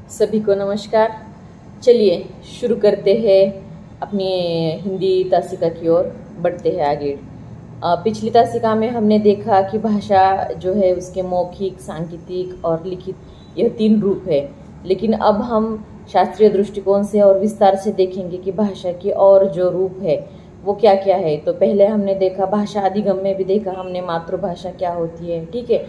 सभी को नमस्कार। चलिए शुरू करते हैं अपनी हिंदी तासिका की ओर बढ़ते हैं आगे। पिछली तासिका में हमने देखा कि भाषा जो है उसके मौखिक, सांकेतिक और लिखित यह 3 रूप है। लेकिन अब हम शास्त्रीय दृष्टिकोण से और विस्तार से देखेंगे कि भाषा के और जो रूप है वो क्या क्या है। तो पहले हमने देखा भाषा अधिगम में भी देखा हमने मातृभाषा क्या होती है, ठीक है।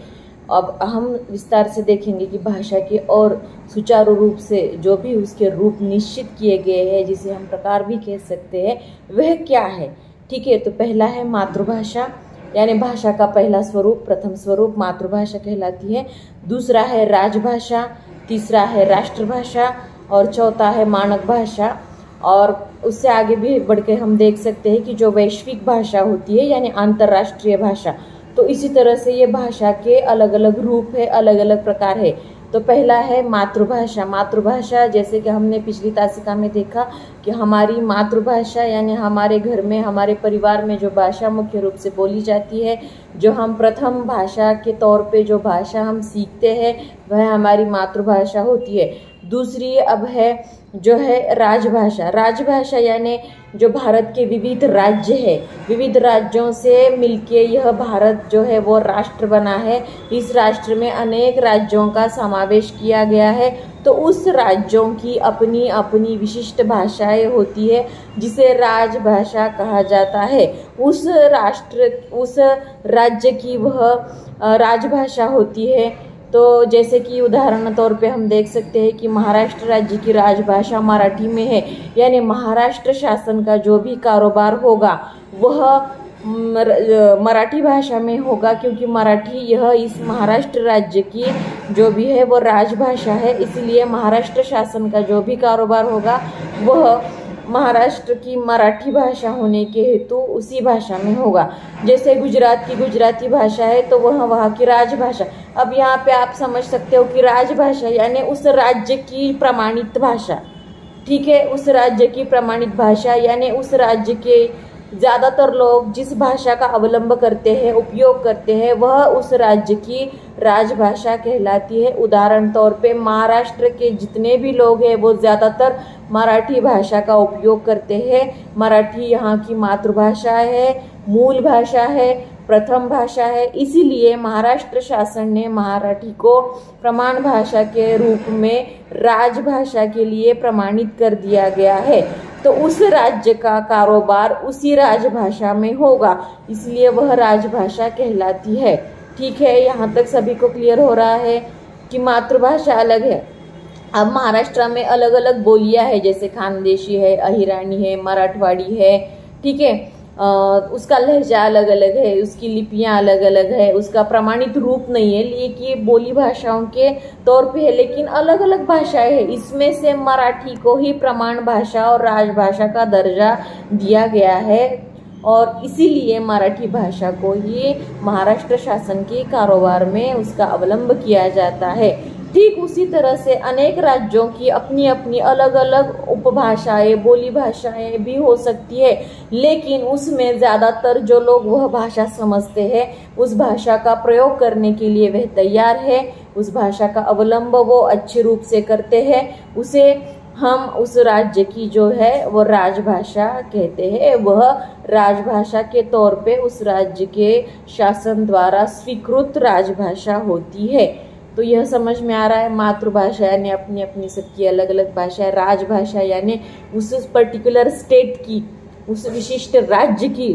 अब हम विस्तार से देखेंगे कि भाषा के और सुचारू रूप से जो भी उसके रूप निश्चित किए गए हैं, जिसे हम प्रकार भी कह सकते हैं, वह क्या है, ठीक है। तो पहला है मातृभाषा, यानी भाषा का पहला स्वरूप, प्रथम स्वरूप मातृभाषा कहलाती है। दूसरा है राजभाषा, तीसरा है राष्ट्रभाषा और चौथा है मानक भाषा। और उससे आगे भी बढ़ के हम देख सकते हैं कि जो वैश्विक भाषा होती है यानी अंतर्राष्ट्रीय भाषा। तो इसी तरह से ये भाषा के अलग अलग रूप है, अलग अलग प्रकार है। तो पहला है मातृभाषा। मातृभाषा जैसे कि हमने पिछली तासिका में देखा कि हमारी मातृभाषा यानी हमारे घर में, हमारे परिवार में जो भाषा मुख्य रूप से बोली जाती है, जो हम प्रथम भाषा के तौर पे जो भाषा हम सीखते हैं, वह हमारी मातृभाषा होती है। दूसरी अब है जो है राजभाषा। राजभाषा यानी जो भारत के विविध राज्य है, विविध राज्यों से मिलके यह भारत जो है वो राष्ट्र बना है। इस राष्ट्र में अनेक राज्यों का समावेश किया गया है। तो उस राज्यों की अपनी अपनी विशिष्ट भाषाएं होती है, जिसे राजभाषा कहा जाता है। उस राज्य की वह राजभाषा होती है। तो जैसे कि उदाहरण तौर पे हम देख सकते हैं कि महाराष्ट्र राज्य की राजभाषा मराठी में है, यानी महाराष्ट्र शासन का जो भी कारोबार होगा वह मराठी भाषा में होगा, क्योंकि मराठी यह इस महाराष्ट्र राज्य की जो भी है वो राजभाषा है। इसलिए महाराष्ट्र शासन का जो भी कारोबार होगा वह महाराष्ट्र की मराठी भाषा होने के हेतु उसी भाषा में होगा। जैसे गुजरात की गुजराती भाषा है तो वह वहाँ की राजभाषा। अब यहाँ पे आप समझ सकते हो कि राजभाषा यानी उस राज्य की प्रमाणित भाषा, ठीक है। उस राज्य की प्रमाणित भाषा यानी उस राज्य के ज़्यादातर लोग जिस भाषा का अवलंब करते हैं, उपयोग करते हैं, वह उस राज्य की राजभाषा कहलाती है। उदाहरण तौर पे महाराष्ट्र के जितने भी लोग हैं वो ज़्यादातर मराठी भाषा का उपयोग करते हैं। मराठी यहाँ की मातृभाषा है, मूल भाषा है, प्रथम भाषा है। इसीलिए महाराष्ट्र शासन ने मराठी को प्रमाण भाषा के रूप में राजभाषा के लिए प्रमाणित कर दिया गया है। तो उस राज्य का कारोबार उसी राजभाषा में होगा, इसलिए वह राजभाषा कहलाती है, ठीक है। यहाँ तक सभी को क्लियर हो रहा है कि मातृभाषा अलग है। अब महाराष्ट्र में अलग अलग बोलियां है, जैसे खानदेशी है, अहिरानी है, मराठवाड़ी है, ठीक है। उसका लहजा अलग अलग है, उसकी लिपियां अलग अलग है, उसका प्रमाणित रूप नहीं है, लेकिन बोली भाषाओं के तौर पे है, लेकिन अलग अलग भाषाएं हैं। इसमें से मराठी को ही प्रमाण भाषा और राजभाषा का दर्जा दिया गया है और इसीलिए मराठी भाषा को ही महाराष्ट्र शासन के कारोबार में उसका अवलंब किया जाता है। ठीक उसी तरह से अनेक राज्यों की अपनी अपनी अलग अलग उपभाषाएं, बोली भाषाएं भी हो सकती है, लेकिन उसमें ज़्यादातर जो लोग वह भाषा समझते हैं, उस भाषा का प्रयोग करने के लिए वह तैयार है, उस भाषा का अवलंब वो अच्छे रूप से करते हैं, उसे हम उस राज्य की जो है वो राजभाषा कहते हैं। वह राजभाषा के तौर पे उस राज्य के शासन द्वारा स्वीकृत राजभाषा होती है। तो यह समझ में आ रहा है। मातृभाषा यानी अपनी अपनी सबकी अलग अलग भाषा है। राजभाषा यानी उस पर्टिकुलर स्टेट की, उस विशिष्ट राज्य की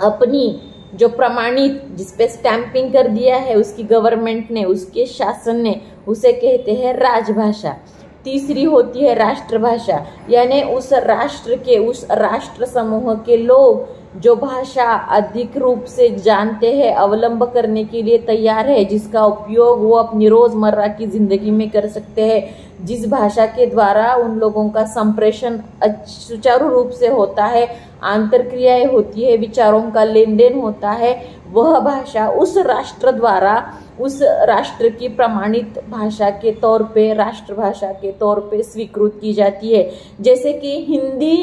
अपनी जो प्रमाणित, जिसपे स्टैंपिंग कर दिया है उसकी गवर्नमेंट ने, उसके शासन ने, उसे कहते हैं राजभाषा। तीसरी होती है राष्ट्रभाषा, यानी उस राष्ट्र के, उस राष्ट्र समूह के लोग जो भाषा अधिक रूप से जानते हैं, अवलंब करने के लिए तैयार है, जिसका उपयोग वो अपनी रोजमर्रा की जिंदगी में कर सकते हैं, जिस भाषा के द्वारा उन लोगों का संप्रेषण सुचारू रूप से होता है, आंतर क्रियाएं होती है, विचारों का लेन देन होता है, वह भाषा उस राष्ट्र द्वारा उस राष्ट्र की प्रमाणित भाषा के तौर पे, राष्ट्रभाषा के तौर पे स्वीकृत की जाती है। जैसे कि हिंदी,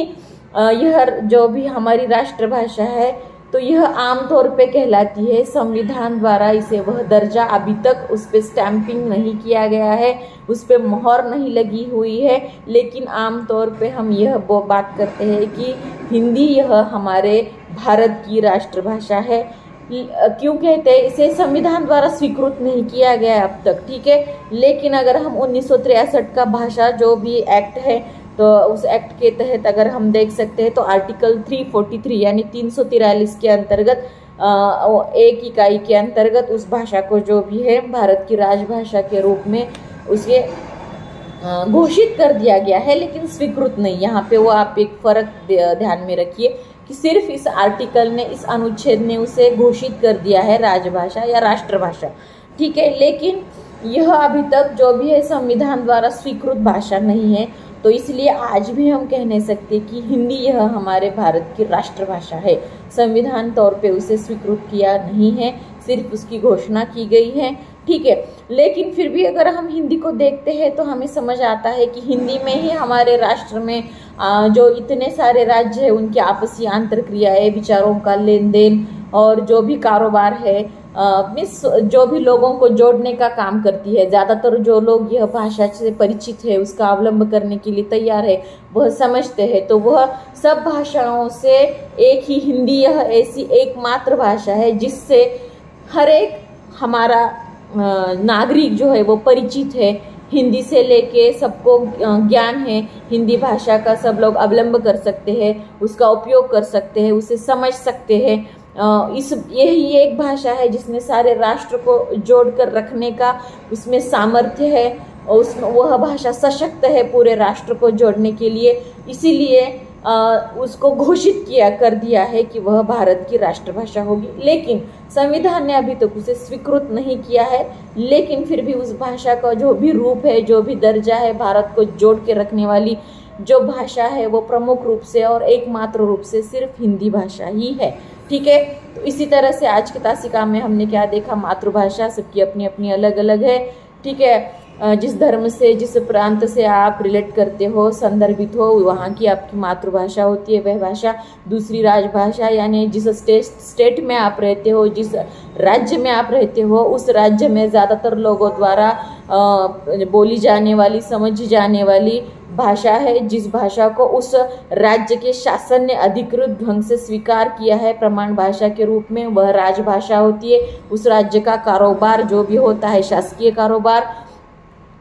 यह जो भी हमारी राष्ट्रभाषा है, तो यह आमतौर पे कहलाती है। संविधान द्वारा इसे वह दर्जा अभी तक उस पर स्टैंपिंग नहीं किया गया है, उस पर मोहर नहीं लगी हुई है, लेकिन आमतौर पे हम यह बात करते हैं कि हिंदी यह हमारे भारत की राष्ट्रभाषा है। क्यों कहते हैं? इसे संविधान द्वारा स्वीकृत नहीं किया गया है अब तक, ठीक है। लेकिन अगर हम 1963 का भाषा जो भी एक्ट है, तो उस एक्ट के तहत अगर हम देख सकते हैं तो आर्टिकल 343 यानी 343 के अंतर्गत एक इकाई के अंतर्गत उस भाषा को जो भी है भारत की राजभाषा के रूप में उसे घोषित कर दिया गया है, लेकिन स्वीकृत नहीं। यहाँ पे वो आप एक फर्क ध्यान में रखिए कि सिर्फ इस आर्टिकल ने, इस अनुच्छेद ने उसे घोषित कर दिया है राजभाषा या राष्ट्रभाषा, ठीक है। लेकिन यह अभी तक जो भी है संविधान द्वारा स्वीकृत भाषा नहीं है, तो इसलिए आज भी हम कह नहीं सकते कि हिंदी यह हमारे भारत की राष्ट्रभाषा है। संविधान तौर पे उसे स्वीकृत किया नहीं है, सिर्फ उसकी घोषणा की गई है, ठीक है। लेकिन फिर भी अगर हम हिंदी को देखते हैं तो हमें समझ आता है कि हिंदी में ही हमारे राष्ट्र में जो इतने सारे राज्य हैं उनकी आपसी आंतर क्रियाएं, विचारों का लेन देन और जो भी कारोबार है, जो भी लोगों को जोड़ने का काम करती है। ज़्यादातर जो लोग यह भाषा से परिचित है, उसका अवलंब करने के लिए तैयार है, वह समझते हैं, तो वह सब भाषाओं से एक ही हिंदी यह ऐसी एकमात्र भाषा है जिससे हर एक हमारा नागरिक जो है वो परिचित है। हिंदी से लेके सबको ज्ञान है, हिंदी भाषा का सब लोग अवलंब कर सकते हैं, उसका उपयोग कर सकते हैं, उसे समझ सकते हैं। यही एक भाषा है जिसने सारे राष्ट्र को जोड़कर रखने का उसमें सामर्थ्य है, और वह भाषा सशक्त है पूरे राष्ट्र को जोड़ने के लिए। इसीलिए उसको घोषित कर दिया है कि वह भारत की राष्ट्रभाषा होगी। लेकिन संविधान ने अभी तक उसे स्वीकृत नहीं किया है, लेकिन फिर भी उस भाषा का जो भी रूप है, जो भी दर्जा है, भारत को जोड़ के रखने वाली जो भाषा है वो प्रमुख रूप से और एकमात्र रूप से सिर्फ हिंदी भाषा ही है, ठीक है। तो इसी तरह से आज की तासिका में हमने क्या देखा? मातृभाषा सबकी अपनी अपनी अलग अलग है, ठीक है। जिस धर्म से, जिस प्रांत से आप रिलेट करते हो, संदर्भित हो, वहाँ की आपकी मातृभाषा होती है वह भाषा। दूसरी राजभाषा यानी जिस स्टेट में आप रहते हो, जिस राज्य में आप रहते हो, उस राज्य में ज़्यादातर लोगों द्वारा बोली जाने वाली, समझी जाने वाली भाषा है, जिस भाषा को उस राज्य के शासन ने अधिकृत ढंग से स्वीकार किया है प्रमाण भाषा के रूप में, वह राजभाषा होती है। उस राज्य का कारोबार जो भी होता है, शासकीय कारोबार,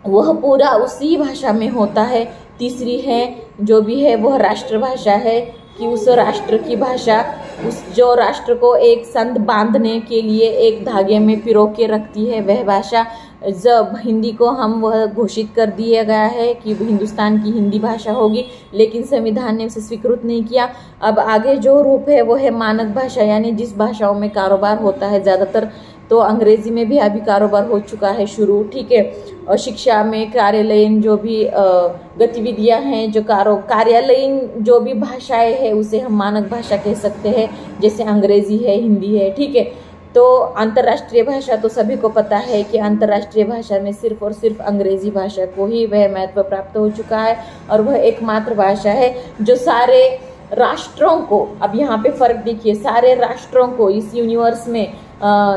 वह पूरा उसी भाषा में होता है। तीसरी है जो भी है वह राष्ट्रभाषा है कि उस राष्ट्र की भाषा, उस जो राष्ट्र को एक संध बांधने के लिए एक धागे में पिरो के रखती है, वह भाषा। जब हिंदी को हम वह घोषित कर दिया गया है कि हिंदुस्तान की हिंदी भाषा होगी, लेकिन संविधान ने उसे स्वीकृत नहीं किया। अब आगे जो रूप है वो है मानक भाषा, यानी जिस भाषाओं में कारोबार होता है ज़्यादातर, तो अंग्रेजी में भी अभी कारोबार हो चुका है शुरू, ठीक है। और शिक्षा में कार्यालयीन जो भी गतिविधियां हैं, जो कार्यालयीन जो भी भाषाएं हैं उसे हम मानक भाषा कह सकते हैं, जैसे अंग्रेजी है, हिंदी है, ठीक है। तो अंतर्राष्ट्रीय भाषा तो सभी को पता है कि अंतर्राष्ट्रीय भाषा में सिर्फ और सिर्फ अंग्रेजी भाषा को ही वह महत्व प्राप्त हो चुका है, और वह एकमात्र भाषा है जो सारे राष्ट्रों को, अब यहाँ पे फर्क देखिए, सारे राष्ट्रों को इस यूनिवर्स में,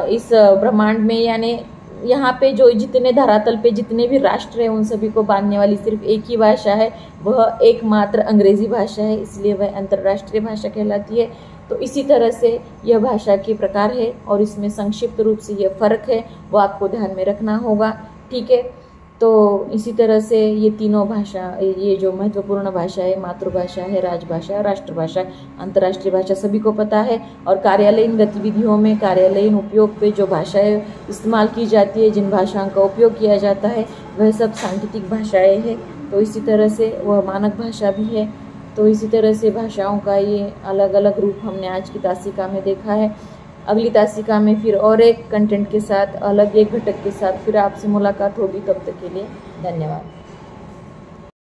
इस ब्रह्मांड में, यानी यहाँ पे जो जितने धरातल पे जितने भी राष्ट्र हैं उन सभी को बांधने वाली सिर्फ एक ही भाषा है, वह एकमात्र अंग्रेजी भाषा है, इसलिए वह अंतर्राष्ट्रीय भाषा कहलाती है। तो इसी तरह से यह भाषा के प्रकार है, और इसमें संक्षिप्त रूप से यह फर्क है वो आपको ध्यान में रखना होगा, ठीक है। तो इसी तरह से ये तीनों भाषा, ये जो महत्वपूर्ण भाषा है, मातृभाषा है, राजभाषा, राष्ट्रभाषा, अंतर्राष्ट्रीय भाषा सभी को पता है। और कार्यालयीन गतिविधियों में, कार्यालयीन उपयोग पे जो भाषाएं इस्तेमाल की जाती है, जिन भाषाओं का उपयोग किया जाता है, वह सब सांकेतिक भाषाएं हैं। तो इसी तरह से वह मानक भाषा भी है। तो इसी तरह से भाषाओं का ये अलग अलग रूप हमने आज की तासिका में देखा है। अगली तासिका में फिर और एक कंटेंट के साथ, अलग एक घटक के साथ फिर आपसे मुलाकात होगी। तब तक के लिए धन्यवाद।